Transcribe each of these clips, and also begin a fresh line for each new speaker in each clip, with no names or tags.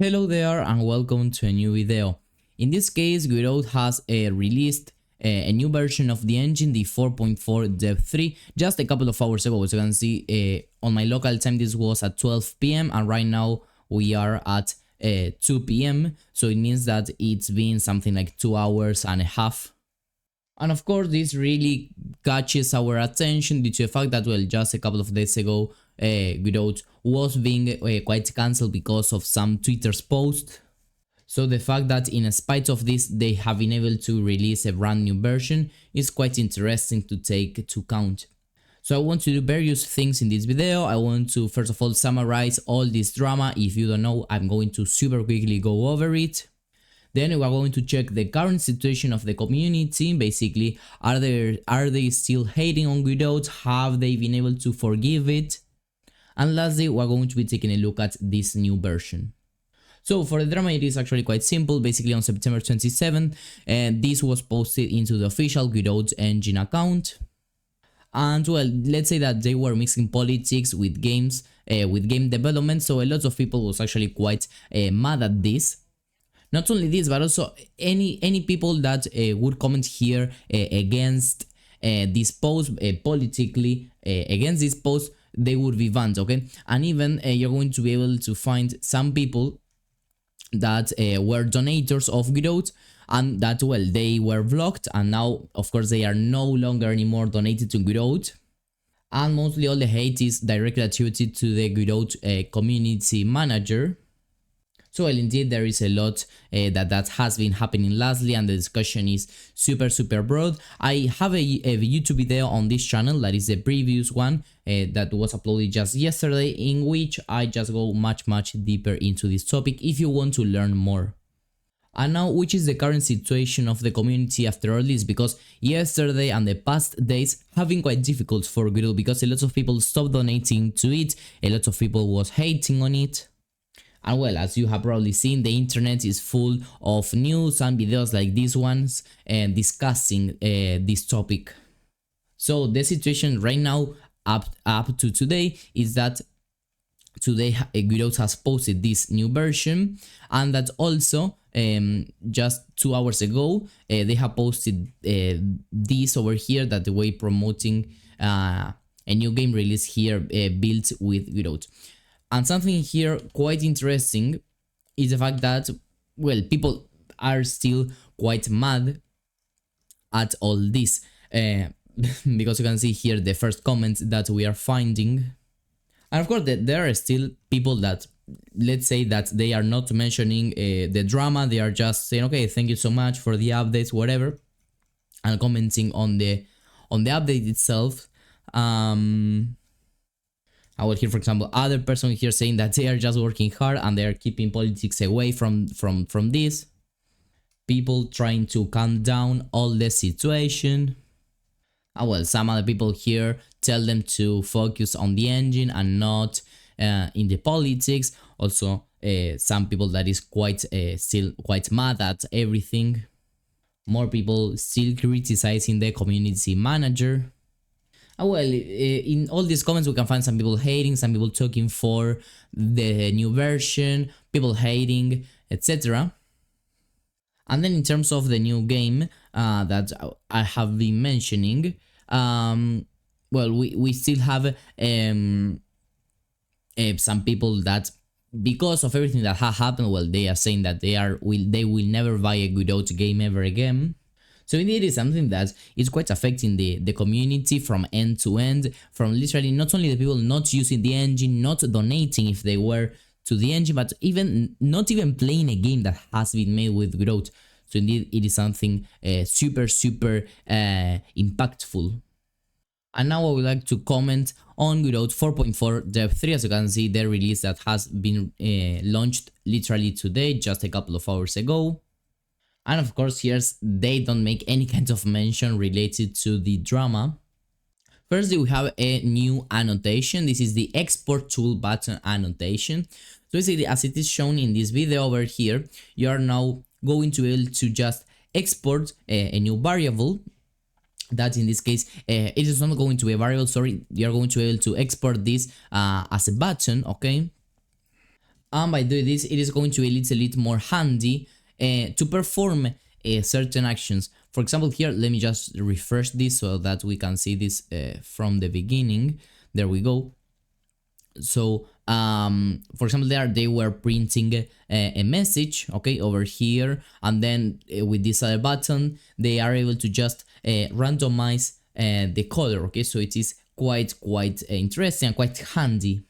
Hello there and welcome to a new video. In this case, Godot has released a new version of the engine, the 4.4 Dev 3, just a couple of hours ago. As you can see, on my local time this was at 12 p.m. and right now we are at 2 p.m. So it means that it's been something like 2 hours and a half. And of course, this really catches our attention due to the fact that, well, just a couple of days ago, Godot was being quite cancelled because of some Twitter's post. So the fact that in spite of this they have been able to release a brand new version is quite interesting to take to count. So I want to do various things in this video. I want to first of all summarize all this drama. If you don't know, I'm going to super quickly go over it. Then we are going to check the current situation of the community. Basically, are they still hating on Godot? Have they been able to forgive it? And lastly, we are going to be taking a look at this new version. So for the drama, it is actually quite simple. Basically, on September 27th, this was posted into the official Godot engine account. And well, let's say that they were mixing politics with games, with game development. So a lot of people was actually quite mad at this. Not only this, but also any people that would comment here against this post, politically against this post, they would be banned, okay? And even you're going to be able to find some people that were donators of Godot and that, well, they were blocked and now, of course, they are no longer anymore donated to Godot. And mostly all the hate is directly attributed to the Godot community manager. So well, indeed there is a lot that has been happening lastly, and the discussion is super broad. I have a YouTube video on this channel, that is the previous one that was uploaded just yesterday, in which I just go much deeper into this topic if you want to learn more. And now, which is the current situation of the community after all this? Because yesterday and the past days have been quite difficult for Godot because a lot of people stopped donating to it, a lot of people was hating on it. And well, as you have probably seen, the internet is full of news and videos like these ones discussing this topic. So the situation right now up to today is that today Godot has posted this new version, and that also just 2 hours ago they have posted this over here, that the way promoting a new game release here built with Godot. And something here quite interesting is the fact that, well, people are still quite mad at all this. Because you can see here the first comments that we are finding. And of course, there are still people that, let's say that they are not mentioning the drama. They are just saying, okay, thank you so much for the updates, whatever. And commenting on the update itself. I will hear, for example, other person here saying that they are just working hard and they are keeping politics away from this. People trying to calm down all the situation. Well, some other people here tell them to focus on the engine and not in the politics. Also, some people that is still quite mad at everything. More people still criticizing the community manager. Well, in all these comments we can find some people hating, some people talking for the new version, people hating, etc. And then in terms of the new game that I have been mentioning, well, we still have some people that, because of everything that has happened, well, they are saying that they will never buy a Godot game ever again. So indeed, it's something that is quite affecting the community from end to end, from literally not only the people not using the engine, not donating if they were to the engine, but even not even playing a game that has been made with Godot. So indeed, it is something super impactful. And now I would like to comment on Godot 4.4 Dev 3. As you can see, the release that has been launched literally today, just a couple of hours ago. And of course, here they don't make any kind of mention related to the drama. Firstly, we have a new annotation. This is the export tool button annotation. So basically, as it is shown in this video over here, you are now going to be able to just export a new variable. That in this case, it is not going to be a variable, sorry. You are going to be able to export this as a button, okay? And by doing this, it is going to be a little bit more handy to perform certain actions. For example, here, let me just refresh this so that we can see this from the beginning. There we go. So, for example, there they were printing a message, okay, over here, and then with this other button, they are able to just randomize the color, okay. So it is quite interesting and quite handy.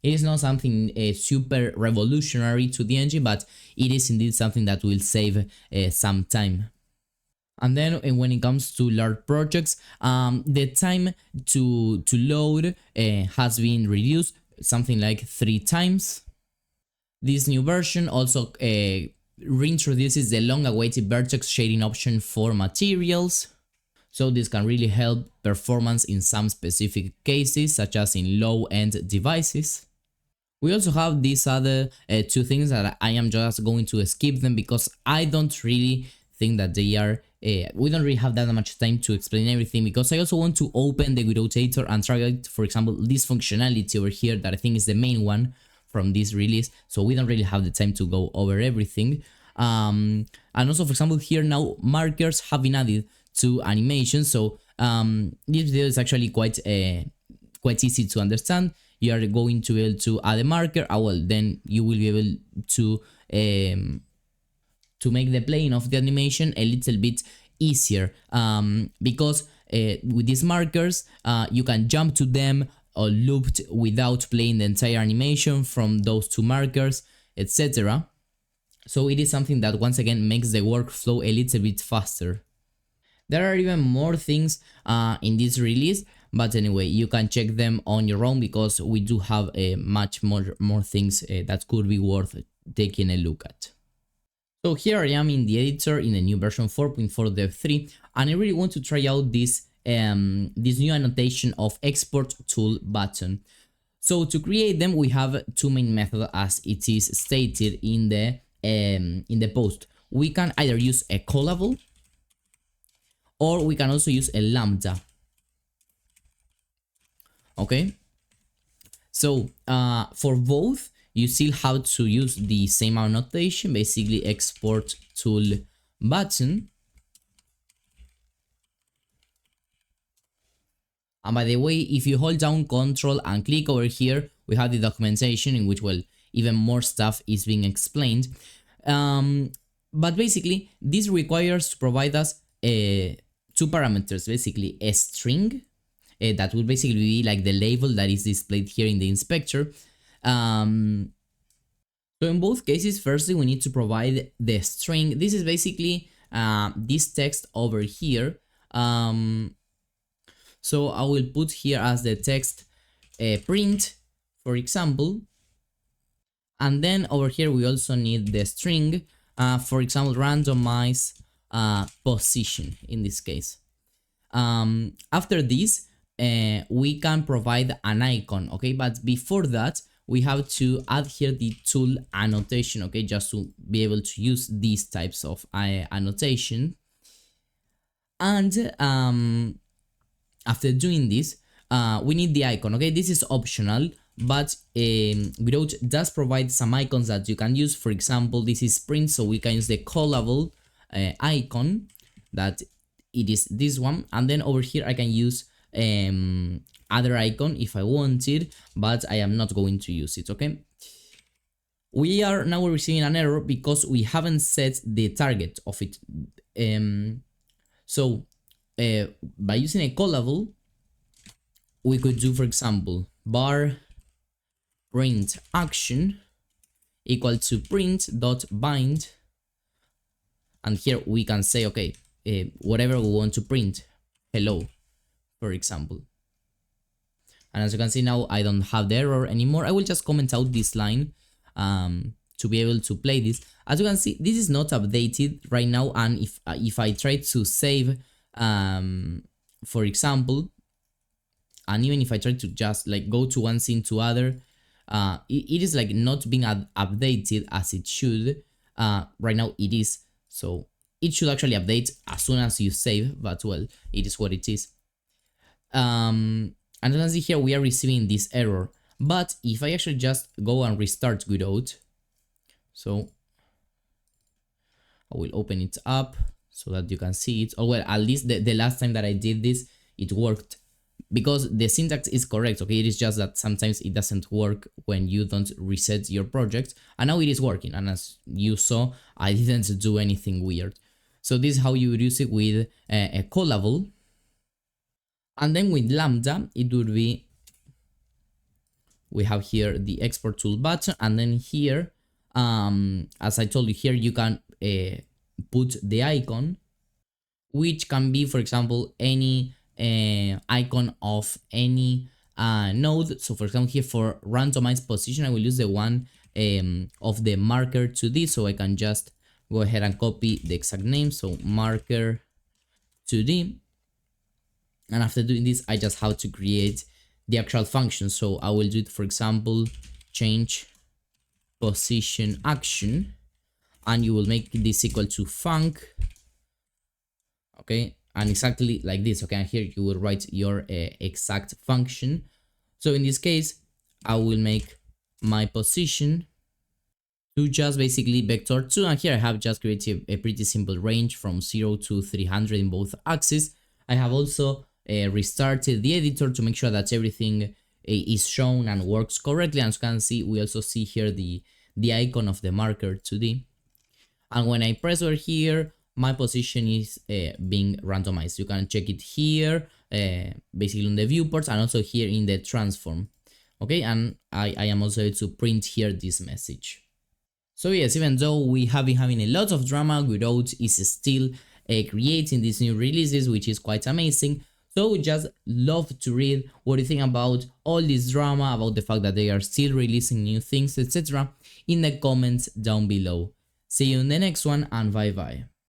It is not something super revolutionary to the engine, but it is indeed something that will save some time. And then when it comes to large projects, the time to load has been reduced something like 3 times. This new version also reintroduces the long-awaited vertex shading option for materials. So this can really help performance in some specific cases, such as in low-end devices. We also have these other 2 things that I am just going to skip them because I don't really think that they are we don't really have that much time to explain everything, because I also want to open the Godot and try out, for example, this functionality over here that I think is the main one from this release, so we don't really have the time to go over everything. And also, for example, here now markers have been added to animations, so this video is actually quite easy to understand. You are going to be able to add a marker, well, then you will be able to make the playing of the animation a little bit easier, because with these markers you can jump to them or loop without playing the entire animation from those 2 markers, etc. So it is something that once again makes the workflow a little bit faster. There are even more things in this release, but anyway, you can check them on your own because we do have much more things that could be worth taking a look at. So here I am in the editor in the new version 4.4 Dev 3, and I really want to try out this new annotation of export tool button. So to create them, we have 2 main methods as it is stated in the post. We can either use a callable, or we can also use a lambda. Okay, so for both, you still have to use the same annotation, basically export tool button. And by the way, if you hold down Ctrl and click over here, we have the documentation in which, well, even more stuff is being explained. But basically, this requires to provide us 2 parameters, basically a string that will basically be like the label that is displayed here in the inspector. So in both cases, firstly, we need to provide the string. This is basically this text over here. So I will put here as the text print, for example. And then over here, we also need the string, for example, randomize position in this case. After this, we can provide an icon, okay? But before that, we have to add here the tool annotation, okay? Just to be able to use these types of annotation. And after doing this, we need the icon, okay? This is optional, but Godot does provide some icons that you can use. For example, this is print, so we can use the callable icon, that it is this one. And then over here, I can use other icon if I wanted, but I am not going to use it, okay? We are now receiving an error because we haven't set the target of it. So by using a callable, we could do, for example, var print action equal to print.bind, and here we can say, okay, whatever we want to print, hello, for example. And as you can see now, I don't have the error anymore. I will just comment out this line to be able to play this. As you can see, this is not updated right now, and if I try to save, for example, and even if I try to just like go to one scene to other, it is like not being updated as it should. Right now it is, so it should actually update as soon as you save, but well, it is what it is. And as you can see here, we are receiving this error. But if I actually just go and restart Godot, So I will open it up so that you can see it. Or well, at least the last time that I did this, it worked. Because the syntax is correct, okay? It is just that sometimes it doesn't work when you don't reset your project. And now it is working. And as you saw, I didn't do anything weird. So this is how you would use it with a callable. And then with Lambda, it would be, we have here the export tool button, and then here, as I told you here, you can put the icon, which can be, for example, any icon of any node. So for example, here for randomized position, I will use the one of the marker 2D. So I can just go ahead and copy the exact name. So marker 2D. And after doing this, I just have to create the actual function. So I will do it, for example, change position action, and you will make this equal to func. Okay, and exactly like this. Okay, and here you will write your exact function. So in this case, I will make my position to just basically vector 2, and here I have just created a pretty simple range from 0 to 300 in both axes. I have also restarted the editor to make sure that everything is shown and works correctly. And as you can see, we also see here the icon of the marker 2D. And when I press over here, my position is being randomized. You can check it here, basically in the viewports, and also here in the transform. Okay, and I am also able to print here this message. So yes, even though we have been having a lot of drama, Godot is still creating these new releases, which is quite amazing. So we just love to read what you think about all this drama, about the fact that they are still releasing new things, etc. in the comments down below. See you in the next one, and bye bye.